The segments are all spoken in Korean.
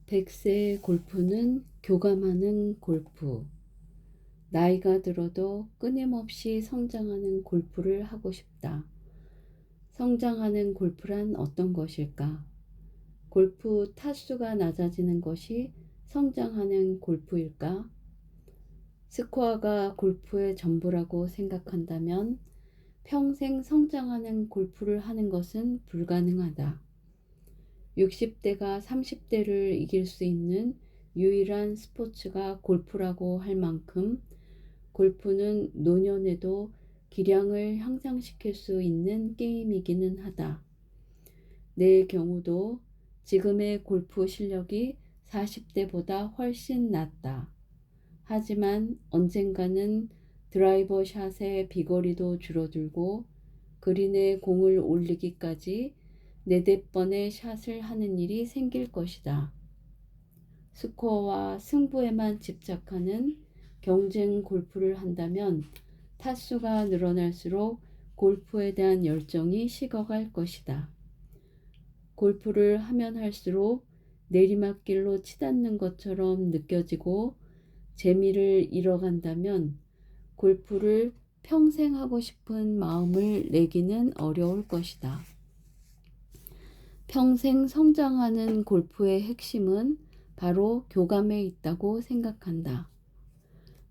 100세 골프는 교감하는 골프. 나이가 들어도 끊임없이 성장하는 골프를 하고 싶다. 성장하는 골프란 어떤 것일까? 골프 타수가 낮아지는 것이 성장하는 골프일까? 스코어가 골프의 전부라고 생각한다면 평생 성장하는 골프를 하는 것은 불가능하다. 60대가 30대를 이길 수 있는 유일한 스포츠가 골프라고 할 만큼 골프는 노년에도 기량을 향상시킬 수 있는 게임이기는 하다. 내 경우도 지금의 골프 실력이 40대보다 훨씬 낫다. 하지만 언젠가는 드라이버 샷의 비거리도 줄어들고 그린에 공을 올리기까지 4~5번의 샷을 하는 일이 생길 것이다. 스코어와 승부에만 집착하는 경쟁 골프를 한다면 타수가 늘어날수록 골프에 대한 열정이 식어갈 것이다. 골프를 하면 할수록 내리막길로 치닫는 것처럼 느껴지고 재미를 잃어간다면 골프를 평생 하고 싶은 마음을 내기는 어려울 것이다. 평생 성장하는 골프의 핵심은 바로 교감에 있다고 생각한다.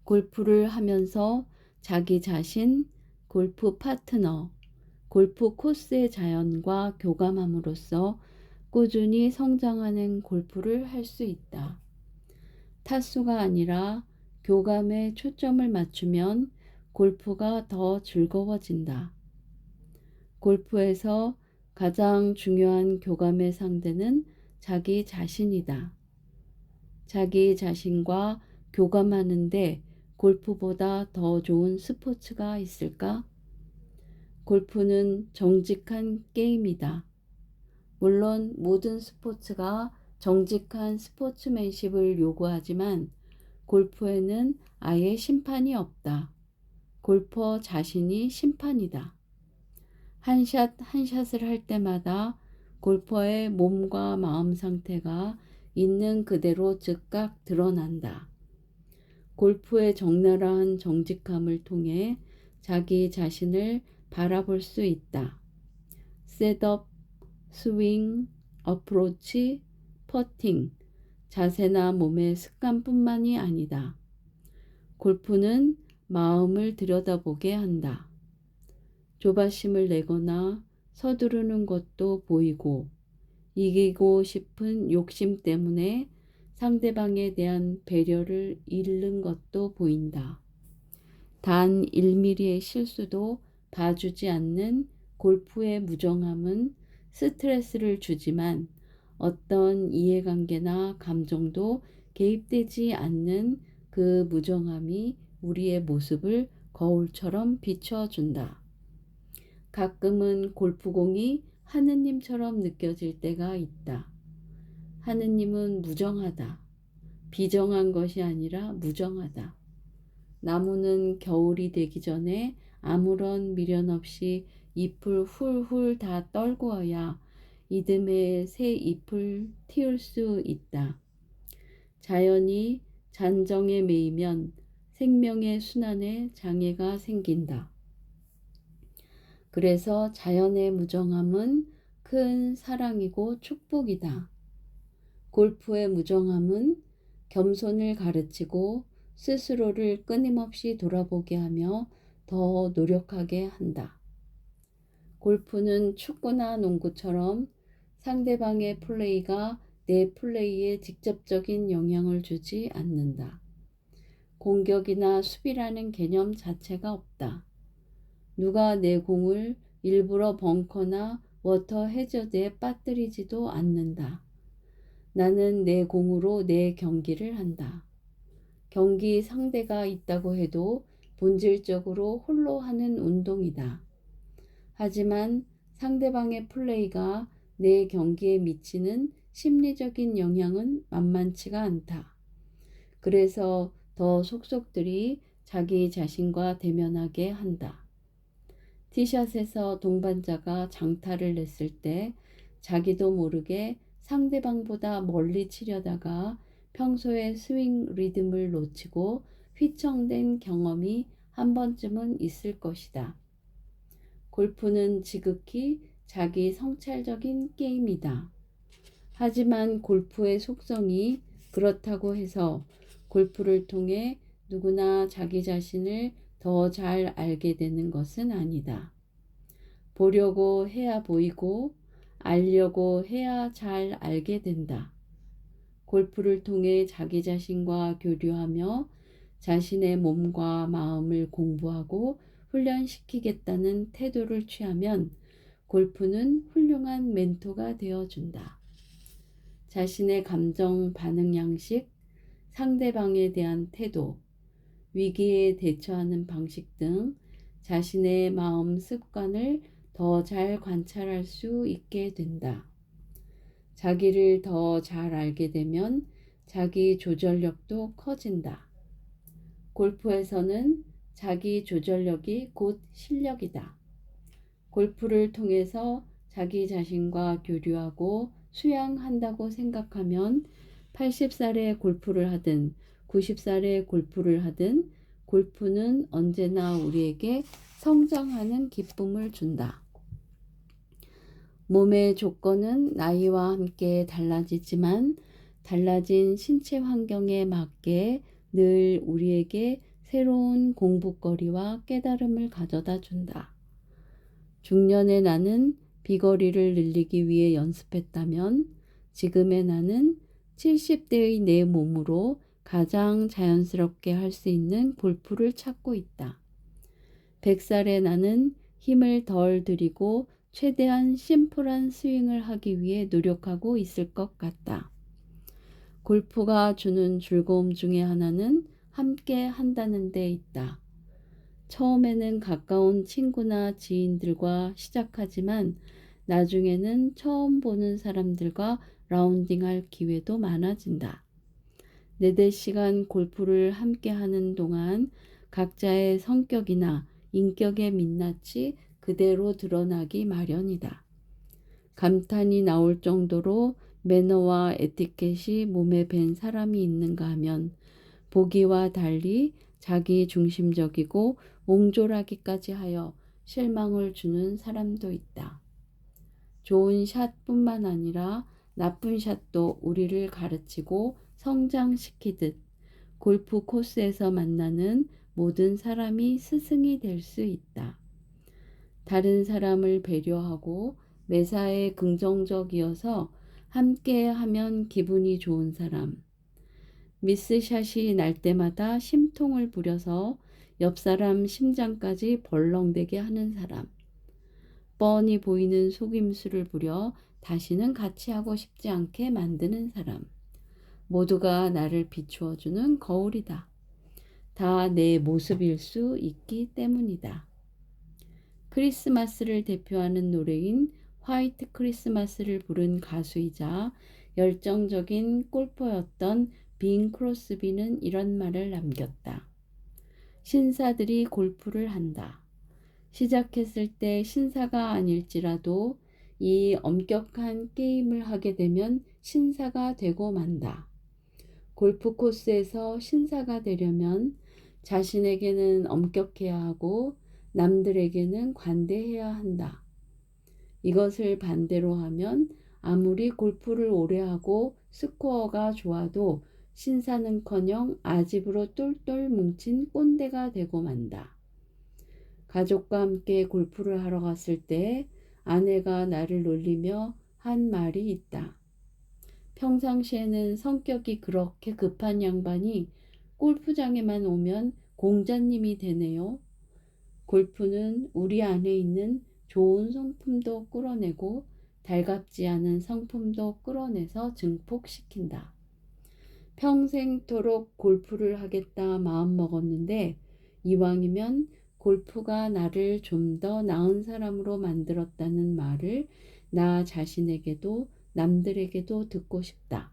골프를 하면서 자기 자신, 골프 파트너, 골프 코스의 자연과 교감함으로써 꾸준히 성장하는 골프를 할 수 있다. 타수가 아니라 교감에 초점을 맞추면 골프가 더 즐거워진다. 골프에서 가장 중요한 교감의 상대는 자기 자신이다. 자기 자신과 교감하는데 골프보다 더 좋은 스포츠가 있을까? 골프는 정직한 게임이다. 물론 모든 스포츠가 정직한 스포츠맨십을 요구하지만 골프에는 아예 심판이 없다. 골퍼 자신이 심판이다. 한 샷 한 샷을 할 때마다 골퍼의 몸과 마음 상태가 있는 그대로 즉각 드러난다. 골프의 적나라한 정직함을 통해 자기 자신을 바라볼 수 있다. 셋업, 스윙, 어프로치, 퍼팅, 자세나 몸의 습관뿐만이 아니다. 골프는 마음을 들여다보게 한다. 조바심을 내거나 서두르는 것도 보이고 이기고 싶은 욕심 때문에 상대방에 대한 배려를 잃는 것도 보인다. 단 1mm의 실수도 봐주지 않는 골프의 무정함은 스트레스를 주지만 어떤 이해관계나 감정도 개입되지 않는 그 무정함이 우리의 모습을 거울처럼 비춰준다. 가끔은 골프공이 하느님처럼 느껴질 때가 있다. 하느님은 무정하다. 비정한 것이 아니라 무정하다. 나무는 겨울이 되기 전에 아무런 미련 없이 잎을 훌훌 다 떨구어야 이듬해 새 잎을 틔울 수 있다. 자연이 잔정에 매이면 생명의 순환에 장애가 생긴다. 그래서 자연의 무정함은 큰 사랑이고 축복이다. 골프의 무정함은 겸손을 가르치고 스스로를 끊임없이 돌아보게 하며 더 노력하게 한다. 골프는 축구나 농구처럼 상대방의 플레이가 내 플레이에 직접적인 영향을 주지 않는다. 공격이나 수비라는 개념 자체가 없다. 누가 내 공을 일부러 벙커나 워터 해저드에 빠뜨리지도 않는다. 나는 내 공으로 내 경기를 한다. 경기 상대가 있다고 해도 본질적으로 홀로 하는 운동이다. 하지만 상대방의 플레이가 내 경기에 미치는 심리적인 영향은 만만치가 않다. 그래서 더 속속들이 자기 자신과 대면하게 한다. 티샷에서 동반자가 장타를 냈을 때 자기도 모르게 상대방보다 멀리 치려다가 평소의 스윙 리듬을 놓치고 휘청된 경험이 한 번쯤은 있을 것이다. 골프는 지극히 자기 성찰적인 게임이다. 하지만 골프의 속성이 그렇다고 해서 골프를 통해 누구나 자기 자신을 더 잘 알게 되는 것은 아니다. 보려고 해야 보이고 알려고 해야 잘 알게 된다. 골프를 통해 자기 자신과 교류하며 자신의 몸과 마음을 공부하고 훈련시키겠다는 태도를 취하면 골프는 훌륭한 멘토가 되어준다. 자신의 감정 반응 양식, 상대방에 대한 태도, 위기에 대처하는 방식 등 자신의 마음 습관을 더 잘 관찰할 수 있게 된다. 자기를 더 잘 알게 되면 자기 조절력도 커진다. 골프에서는 자기 조절력이 곧 실력이다. 골프를 통해서 자기 자신과 교류하고 수양한다고 생각하면 80살에 골프를 하든 90살에 골프를 하든 골프는 언제나 우리에게 성장하는 기쁨을 준다. 몸의 조건은 나이와 함께 달라지지만 달라진 신체 환경에 맞게 늘 우리에게 새로운 공부거리와 깨달음을 가져다 준다. 중년의 나는 비거리를 늘리기 위해 연습했다면 지금의 나는 70대의 내 몸으로 가장 자연스럽게 할 수 있는 골프를 찾고 있다. 100살의 나는 힘을 덜 들이고 최대한 심플한 스윙을 하기 위해 노력하고 있을 것 같다. 골프가 주는 즐거움 중에 하나는 함께 한다는 데 있다. 처음에는 가까운 친구나 지인들과 시작하지만 나중에는 처음 보는 사람들과 라운딩할 기회도 많아진다. 4-5시간 골프를 함께 하는 동안 각자의 성격이나 인격의 민낯이 그대로 드러나기 마련이다. 감탄이 나올 정도로 매너와 에티켓이 몸에 밴 사람이 있는가 하면 보기와 달리 자기 중심적이고 몽졸하기까지 하여 실망을 주는 사람도 있다. 좋은 샷뿐만 아니라 나쁜 샷도 우리를 가르치고 성장시키듯 골프 코스에서 만나는 모든 사람이 스승이 될 수 있다. 다른 사람을 배려하고 매사에 긍정적이어서 함께 하면 기분이 좋은 사람. 미스샷이 날 때마다 심통을 부려서 옆 사람 심장까지 벌렁대게 하는 사람. 뻔히 보이는 속임수를 부려 다시는 같이 하고 싶지 않게 만드는 사람. 모두가 나를 비추어주는 거울이다. 다 내 모습일 수 있기 때문이다. 크리스마스를 대표하는 노래인 화이트 크리스마스를 부른 가수이자 열정적인 골퍼였던 빈 크로스비는 이런 말을 남겼다. 신사들이 골프를 한다. 시작했을 때 신사가 아닐지라도 이 엄격한 게임을 하게 되면 신사가 되고 만다. 골프 코스에서 신사가 되려면 자신에게는 엄격해야 하고 남들에게는 관대해야 한다. 이것을 반대로 하면 아무리 골프를 오래 하고 스코어가 좋아도 신사는커녕 아집으로 똘똘 뭉친 꼰대가 되고 만다. 가족과 함께 골프를 하러 갔을 때 아내가 나를 놀리며 한 말이 있다. 평상시에는 성격이 그렇게 급한 양반이 골프장에만 오면 공자님이 되네요. 골프는 우리 안에 있는 좋은 성품도 끌어내고 달갑지 않은 성품도 끌어내서 증폭시킨다. 평생토록 골프를 하겠다 마음먹었는데 이왕이면 골프가 나를 좀 더 나은 사람으로 만들었다는 말을 나 자신에게도 남들에게도 듣고 싶다.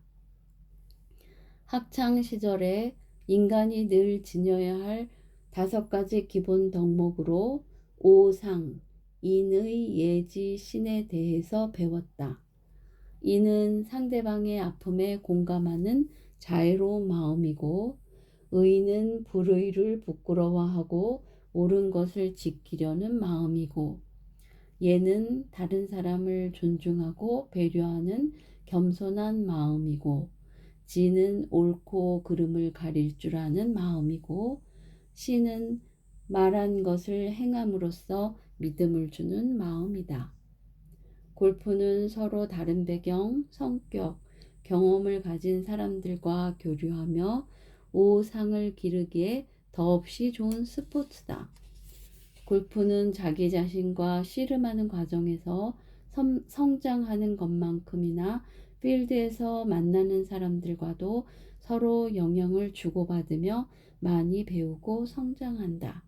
학창 시절에 인간이 늘 지녀야 할 5가지 기본 덕목으로 오상, 인의, 예지, 신에 대해서 배웠다. 이는 상대방의 아픔에 공감하는 자애로운 마음이고, 의는 불의를 부끄러워하고 옳은 것을 지키려는 마음이고, 예는 다른 사람을 존중하고 배려하는 겸손한 마음이고, 지는 옳고 그름을 가릴 줄 아는 마음이고, 시는 말한 것을 행함으로써 믿음을 주는 마음이다. 골프는 서로 다른 배경, 성격, 경험을 가진 사람들과 교류하며 오상을 기르기에 더없이 좋은 스포츠다. 골프는 자기 자신과 씨름하는 과정에서 성장하는 것만큼이나 필드에서 만나는 사람들과도 서로 영향을 주고받으며 많이 배우고 성장한다.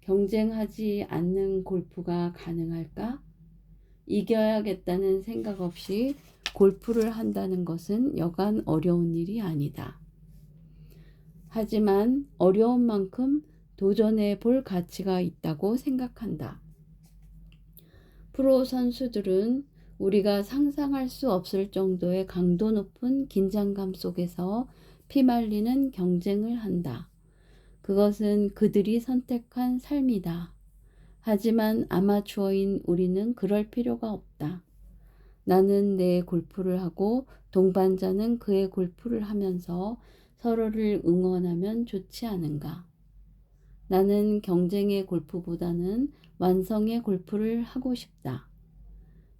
경쟁하지 않는 골프가 가능할까? 이겨야겠다는 생각 없이 골프를 한다는 것은 여간 어려운 일이 아니다. 하지만 어려운 만큼 도전해 볼 가치가 있다고 생각한다. 프로 선수들은 우리가 상상할 수 없을 정도의 강도 높은 긴장감 속에서 피말리는 경쟁을 한다. 그것은 그들이 선택한 삶이다. 하지만 아마추어인 우리는 그럴 필요가 없다. 나는 내 골프를 하고 동반자는 그의 골프를 하면서 서로를 응원하면 좋지 않은가? 나는 경쟁의 골프보다는 완성의 골프를 하고 싶다.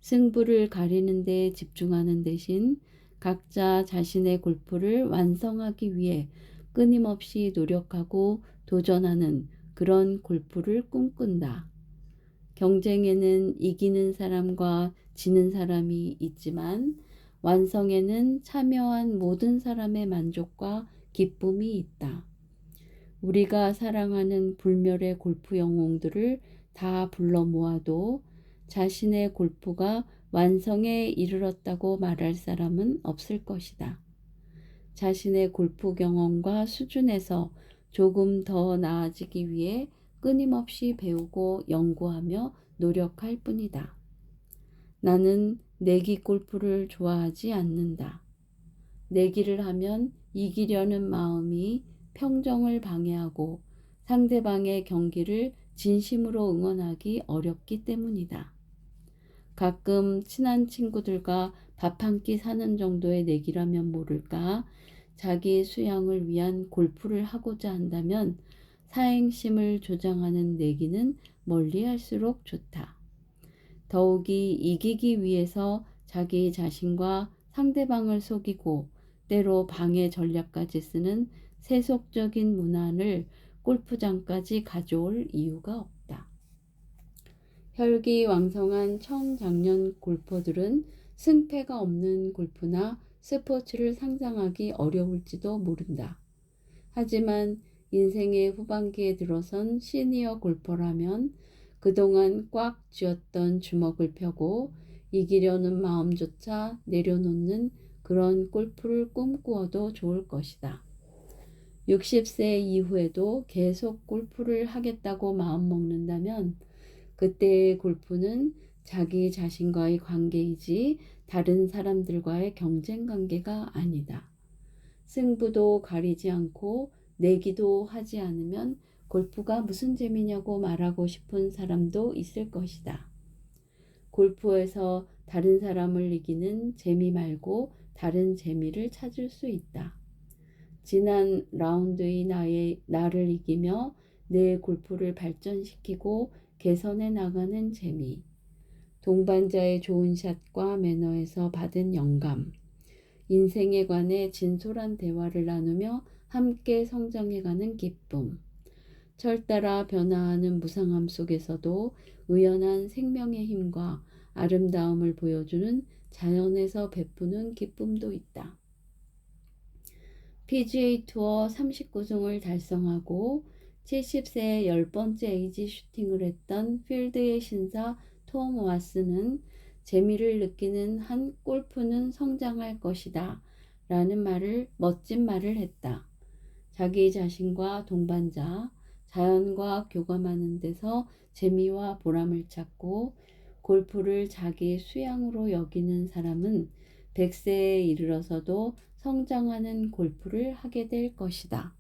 승부를 가리는 데 집중하는 대신 각자 자신의 골프를 완성하기 위해 끊임없이 노력하고 도전하는 그런 골프를 꿈꾼다. 경쟁에는 이기는 사람과 지는 사람이 있지만 완성에는 참여한 모든 사람의 만족과 기쁨이 있다. 우리가 사랑하는 불멸의 골프 영웅들을 다 불러 모아도 자신의 골프가 완성에 이르렀다고 말할 사람은 없을 것이다. 자신의 골프 경험과 수준에서 조금 더 나아지기 위해 끊임없이 배우고 연구하며 노력할 뿐이다. 나는 내기 골프를 좋아하지 않는다. 내기를 하면 이기려는 마음이 평정을 방해하고 상대방의 경기를 진심으로 응원하기 어렵기 때문이다. 가끔 친한 친구들과 밥 한 끼 사는 정도의 내기라면 모를까, 자기 수양을 위한 골프를 하고자 한다면 사행심을 조장하는 내기는 멀리할수록 좋다. 더욱이 이기기 위해서 자기 자신과 상대방을 속이고 때로 방해 전략까지 쓰는 세속적인 문화를 골프장까지 가져올 이유가 없다. 혈기왕성한 청장년 골퍼들은 승패가 없는 골프나 스포츠를 상상하기 어려울지도 모른다. 하지만 인생의 후반기에 들어선 시니어 골퍼라면 그동안 꽉 쥐었던 주먹을 펴고 이기려는 마음조차 내려놓는 그런 골프를 꿈꾸어도 좋을 것이다. 60세 이후에도 계속 골프를 하겠다고 마음먹는다면 그때의 골프는 자기 자신과의 관계이지 다른 사람들과의 경쟁 관계가 아니다. 승부도 가리지 않고 내기도 하지 않으면 골프가 무슨 재미냐고 말하고 싶은 사람도 있을 것이다. 골프에서 다른 사람을 이기는 재미 말고 다른 재미를 찾을 수 있다. 지난 라운드의 나를 이기며 내 골프를 발전시키고 개선해 나가는 재미, 동반자의 좋은 샷과 매너에서 받은 영감, 인생에 관해 진솔한 대화를 나누며 함께 성장해가는 기쁨, 철따라 변화하는 무상함 속에서도 의연한 생명의 힘과 아름다움을 보여주는 자연에서 베푸는 기쁨도 있다. PGA 투어 39승을 달성하고 70세에 10번째 에이지 슈팅을 했던 필드의 신사 톰 와스는 재미를 느끼는 한 골프는 성장할 것이다 라는 멋진 말을 했다. 자기 자신과 동반자, 자연과 교감하는 데서 재미와 보람을 찾고 골프를 자기 수양으로 여기는 사람은 100세에 이르러서도 성장하는 골프를 하게 될 것이다.